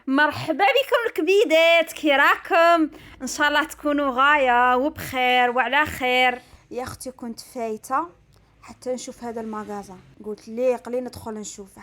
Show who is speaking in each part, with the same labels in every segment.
Speaker 1: مرحبا بكم الكبيدات، كي راكم؟ ان شاء الله تكونوا غايه وبخير وعلى خير. يا اختي كنت فايته حتى نشوف هذا المغازه، قلت لي قلي ندخل نشوفه.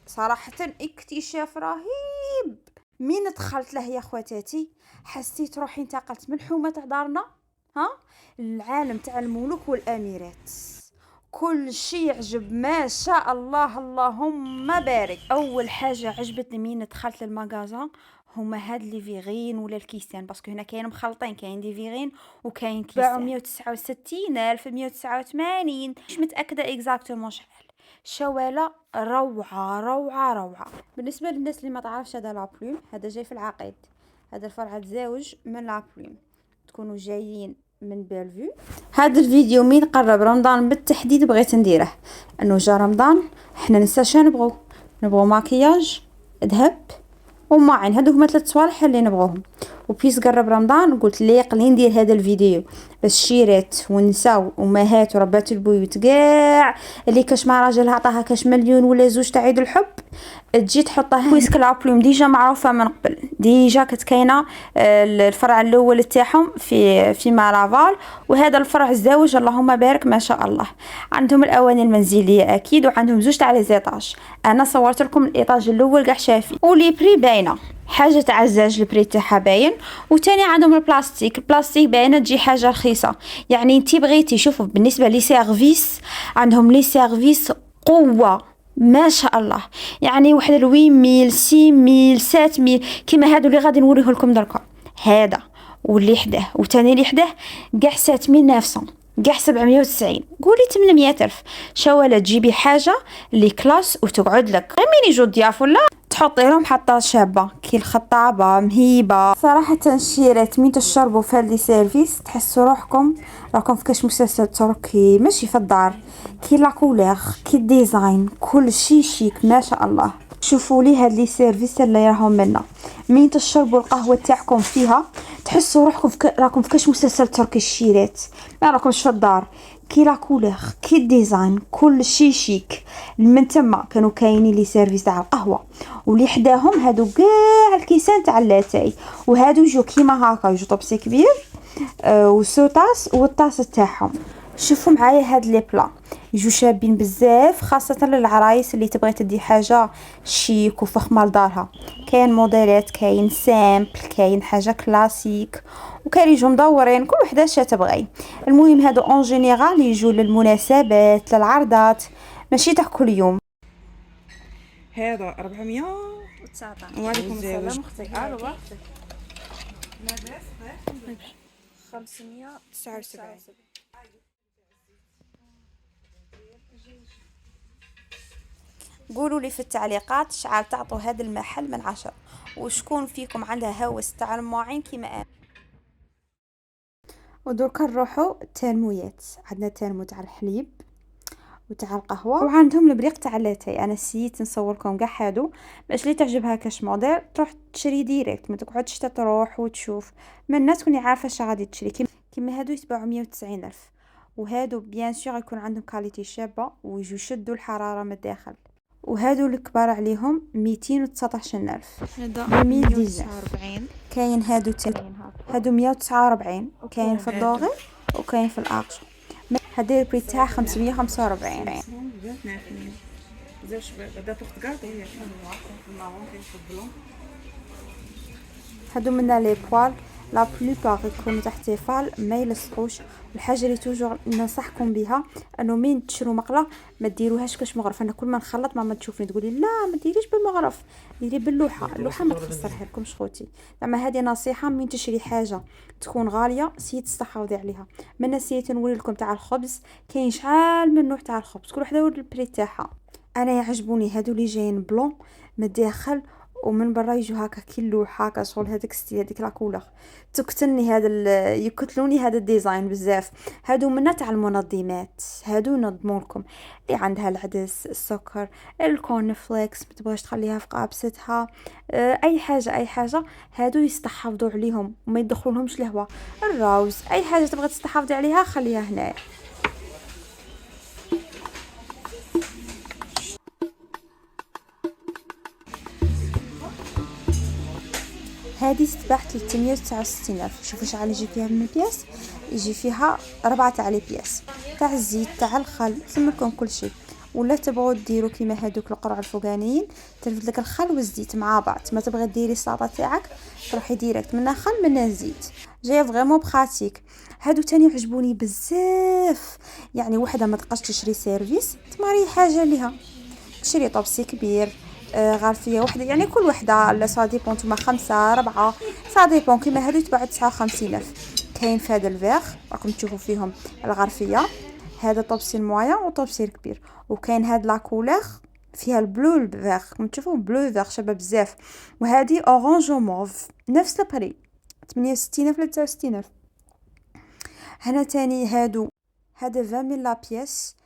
Speaker 1: صراحه اكتشاف رهيب. مين دخلت له يا خواتاتي حسيت روحي انتقلت من حومه دارنا ها العالم تاع الملوك والاميرات. كل شيء يعجب ما شاء الله، اللهم بارك. اول حاجه عجبتني مين دخلت للمغازا هما هاد لي فيغين ولا الكيسان، باسكو هنا كاين مخلطين، كاين دي فيغين وكاين كيسان. باعوا 169 الف 189، مش متاكده اكزاكتومون شحال. شواله روعه روعه روعه. بالنسبه للناس اللي ما تعرفش هذا لابلوم، هذا جاي في العقيد، هذا الفرع تزاوج من لابلوم. تكونوا جايين من بيلفيو. هذا الفيديو مين قرب رمضان بالتحديد بغيت نديره، انه جا رمضان حنا نسا نبغو ماكياج، ذهب وماعن. هادو هما 3 صوالح اللي نبغوهم. وبيس قرب رمضان قلت لي قلي ندير هذا الفيديو باش شيرات ونساء وامهات وربات البيوت كاع اللي كاش مع راجلها عطاها كاش مليون ولا زوج تاع عيد الحب تجي تحطها. بويسك لابلوم ديجا معروفه من قبل، ديجا كانت كاينه الفرع الاول تاعهم في مارافال، وهذا الفرع الزاوج اللهم بارك ما شاء الله. عندهم الاواني المنزليه اكيد، وعندهم زوج تاع لي زيطاج. انا صورت لكم الايطاج الاول كاع شافي، ولي بري باينه حاجه تاع الزاج البري تاعها باين. وثاني عندهم البلاستيك باينه تجي حاجه رخيصه. يعني انتي بغيتي شوفوا بالنسبه لي سيرفيس، عندهم لي سيرفيس قوه ما شاء الله. يعني واحد 8000 6000 7000 كيما هادو اللي غادي نوريه لكم دركا. هذا واللي حداه وثاني اللي حداه كاع 7900 كاع 790، قولي 800 الف. شواله تجيبي حاجه اللي كلاس وتقعد لك غير مين يجوا ضياف ولا تحطي لهم حتى شابه كي الخطابه مهيبه. صراحه شيرات مين تشربوا في هذا سيرفيس تحسوا روحكم راكم في كاش مسلسل تركي ماشي في الدار. كي لا كولور كي الديزاين كل شيء شيك ما شاء الله. شوفوا لي هاد لي سيرفيس اللي راهم منا، مين تشربوا القهوه تاعكم فيها تحسوا روحكم راكم في كاش مسلسل تركي. الشيرات ما راكمش في الدار. كي لا كولور كي الديزاين كل شيء شيك. من تما كانوا كاينين لي سيرفيس تاع القهوه، واللي حداهم هادو كاع الكيسان تاع اللاتاي، وهادو يجوا كيما هكا يجوا طبسي كبير وسوطاس والطاس تاعهم. شوفوا معايا هاد لي بلا يجوا شابين بزاف، خاصه للعرايس اللي تبغي تدي حاجه شيك وفخمه لدارها. كاين موديلات، كاين سامبل، كاين حاجه كلاسيك، وكاين يجوا مدورين كل وحده اش تبغي. المهم هادو اون جينيرال يجوا للمناسبات للعرضات ماشي تاع كل يوم.
Speaker 2: هذا 419.
Speaker 1: وعليكم
Speaker 2: السلام
Speaker 1: اختي.
Speaker 2: الو
Speaker 1: 579. قولوا لي في التعليقات شعال تعطوا هذا المحل من 10، وشكون فيكم عندها هوس تاع المواعين كيما انا. ودركا نروحوا الترمويات. عندنا ترمو تاع الحليب وتاع القهوه، وعندهم البريق تاع اللاتاي. انا سيت نصوركم كاع هادو باش اللي تعجبها كاش موديل تروح تشري ديريكت، ما تقعدش تروح وتشوف. من الناس تكوني عارفه اش غادي تشري. كيما هادو يتباعوا 190 الف، وهادو بيان سور يكون عندهم كاليتي شابه ويجوا يشدوا الحراره من الداخل. وهادو الكبار عليهم 219 الف.
Speaker 2: هذا
Speaker 1: 149. كاين هادو هادو 149، كاين في الدوغي وكاين في الاقصى. هذا البري تاع 545. هادو منا لي بوال لا بلوبار يكونوا تحت فال ما يلصقوش. الحاجه اللي توجور ننصحكم بها انه مين تشرو مقله ما ديروهاش كاش مغرف. انا كل ما نخلط ماما تشوفني تقولي لا ما ديريش بالمغرف، ديري باللوحه. اللوحه ما تخسرها لكمش خوتي. زعما هذه نصيحه، مين تشري حاجه تكون غاليه سيت تستحوذي عليها. من نسيت نوري لكم تاع الخبز، كاين شحال من نوع تاع الخبز كل وحده والبري تاعها. انا يعجبوني هادو اللي جايين بلون من الداخل ومن برا يجوا هكا كيلو هكا شغل هذاك ستيل هذيك لا كولور تقتلني. هذا يقتلوني هذا الديزاين بزاف. هادو منا تاع المنظمات، هادو ينظموا لكم اللي عندها العدس السكر الكورن فليكس ما تبغاش تخليها في قابستها. اي حاجه هادو يستحافظوا عليهم وما يدخلولهمش الهواء. الراوز اي حاجه تبغى تستحافظي عليها خليها هنا. هذه تتباع 369 ألف. شوفوا شحال يجي فيها من البياس، يجي فيها 4 تاع لي بياس تاع الزيت تاع الخل، سمكم كل شيء. ولا تبغوا ديروا كيما هذوك القرع الفوقانيين، ترفد لك الخل والزيت مع بعض. ما تبغي ديري السلطه تاعك تروحي ديريكت منها خل منها زيت، جايه فريمون براتيك. هادو تاني عجبوني بزاف، يعني وحده ما تبقاش تشري سيرفيس تماري حاجه ليها، تشري طبسي كبير غارفيه وحده، يعني كل وحده لا سا ديبون نتوما 5 4 سا ديبون. كيما هادو يتباعوا 59 ألف. كاين في هذا الفيغ راكم تشوفوا فيهم الغرفيه، هذا طبسي المويا وطبسي الكبير. وكاين هاد لا كولور فيها البلو الفيغ، راكم تشوفوا بلو فيغ شبه بزاف. وهذه اورانج وموف نفس البري 68 ألف 63 ألف. هنا تاني هادو هذا 20 لا بياس،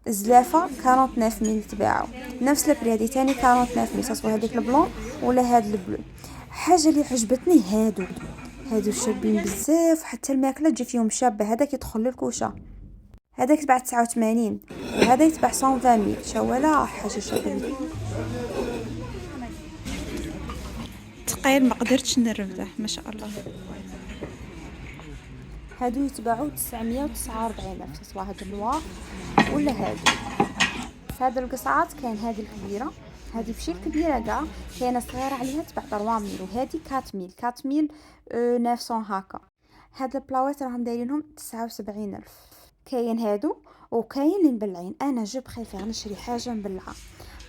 Speaker 1: الزلافه 49 تباعوا نفس البري. هذه تاني 49 سواء هذيك البلون ولا هاد البلو. حاجه اللي عجبتني هادو شابين بزاف، حتى الماكله تجي فيهم شابه. هذاك يدخل للكوشه، هذاك يتباع 89 وهذا يتباع 120 شوالا حاجه شابه. تقيل ما قدرتش نرفده ما شاء الله. هادو يتباعوا 949 ألف سواء هاد النوار ولا هادو. هاد القصعات كاين هذه الكبيره، هذه فشي الكبيره كاع، كاينه صغيره عليها تباع 3000 وهذه 4900 هكا. هاد البلاوات راهم دايرينهم 79 ألف. كاين هادو وكاين اللي مبلعين. انا جو بريفير نشري حاجه مبلعه.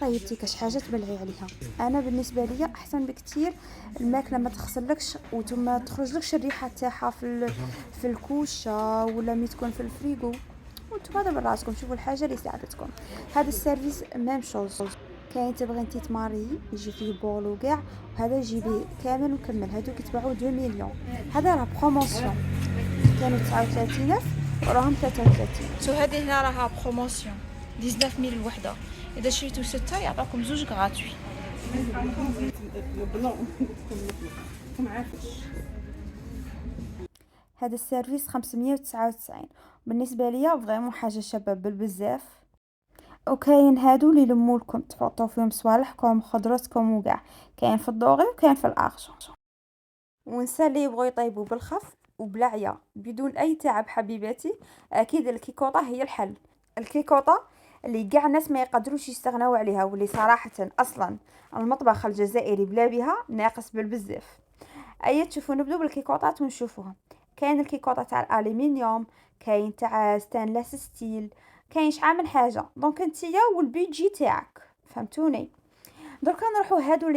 Speaker 1: طيب كاش حاجه تبلعي عليها. انا بالنسبه لي احسن بكثير الماكله ما تغسلكش وما تخرجلكش الريحه تاعها في الكوشه ولا مي تكون في الفريغو. وانتم هذا براسكم شوفوا الحاجه اللي ساعدتكم. هذا السيرفيس ميم شوز. كاين تبغي انتي تماري يجي فيه بول وكاع، وهذا يجي به كامل مكمل. هذوك يتباعوا 2 مليون. هذا راه بروموسيون، كانوا 39 ألف وراهم 33.
Speaker 2: هذه هنا راها بروموسيون 19 ميل الوحده، اذا شريتو 6 يعطوكم 2 غراتوي.
Speaker 1: هذا السيرفيس 599 بالنسبه ليا فريمون حاجه شابه بزاف. وكاين هادو اللي يلمولكم تحطوا فيهم صوالحكم خضرتكم وكاع، كاين في الدوغي وكاين في الارجون. ونسى اللي يبغوا يطيبوا بالخف وبلا عيا بدون اي تعب حبيباتي، اكيد الكيكوطه هي الحل. الكيكوطه اللي كاع الناس ما يقدروش يستغنوا عليها، واللي صراحه اصلا المطبخ الجزائري بلا بها ناقص بالبزاف. اي تشوفوا نبدو بالكيكوطات ونشوفوها. كاين الكيكوطه تاع الالومنيوم، كاين تاع ستانلس ستيل، كاين شحال من حاجه. دونك نتيا والبيجي تاعك فهمتوني. دركا نروحوا هادو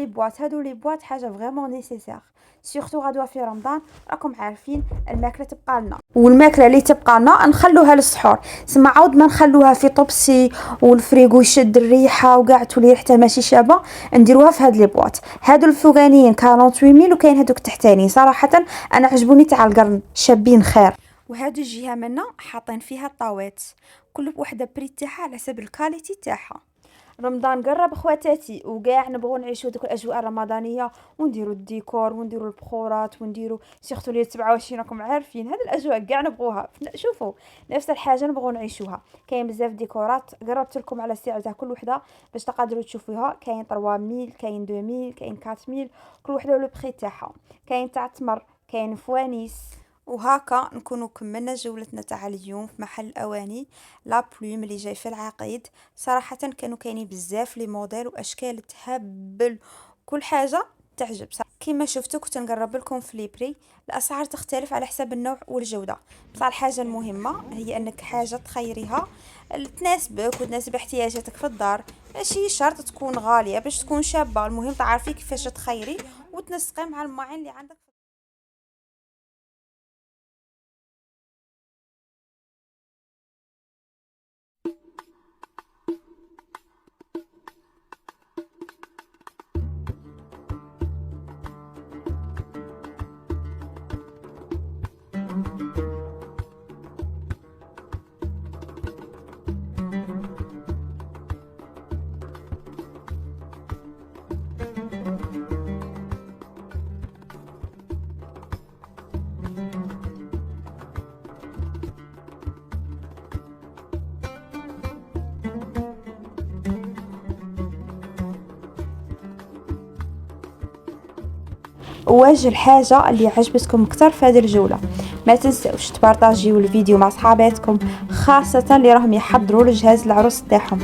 Speaker 1: لي بواط حاجه فريمون نيسيسير، سورتو غدوه في رمضان. راكم عارفين الماكله تبقى لنا، والماكله اللي تبقى لنا نخلوها للسحور. سما عاود ما نخلوها في طبسي والفريغو يشد الريحه وكاع تولي ريحتها ماشي شابه، نديروها في هاد لي بواط. هادو الفوقانيين 48000 وكاين هادوك تحتاني صراحه انا عجبوني تاع القرن شابين خير. وهادو الجهه منا حاطين فيها الطاوات كل بوحده بري تاعها على حسب الكاليتي تاعها. رمضان قرب اخواتاتي وكاع نبغوا نعيشوا ديك الاجواء الرمضانيه ونديروا الديكور ونديروا البخورات ونديروا سيرتو ليله 27. راكم عارفين هذه الاجواء كاع نبغوها. شوفوا نفس الحاجه نبغوا نعيشوها. كاين بزاف ديكورات قربت لكم على السعر تاع كل وحده باش تقدروا تشوفوها. كاين 3000 كاين 2000 كاين 4000 كل وحده لو بري تاعها. كاين تاع تمر كاين فوانيس. وهكا نكونوا كملنا جولتنا تاع اليوم في محل الاواني لا بلوم اللي جاي في العقيد. صراحه كانوا كاينين بزاف لي موديل واشكال تهبل، كل حاجه تعجب. كما شفتوا كنت نقرب لكم في لي بري. الاسعار تختلف على حسب النوع والجوده، بصح الحاجه المهمه هي انك حاجه تخيريها تناسبك وتناسب احتياجاتك في الدار. ماشي شرط تكون غاليه باش تكون شابه، المهم تعرفي كيفاش تخيري وتنسقي مع الماعين اللي عندك. واش الحاجه اللي عجبتكم اكثر في هذه الجوله. ما تنساوش تبارطاجيو الفيديو مع صحاباتكم، خاصه اللي راهم يحضروا لجهاز العروس تاعهم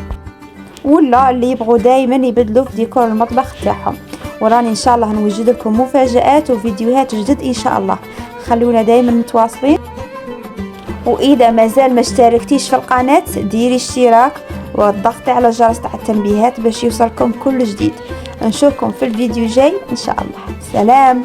Speaker 1: ولا اللي يبغوا دائما يبدلوا في ديكور المطبخ تاعهم. وراني ان شاء الله نوجد لكم مفاجآت وفيديوهات جدد ان شاء الله. خلونا دائما متواصلين، واذا مازال ما اشتركتيش في القناه ديري اشتراك والضغط على جرس تاع التنبيهات باش يوصلكم كل جديد. نشوفكم في الفيديو جاي ان شاء الله. سلام.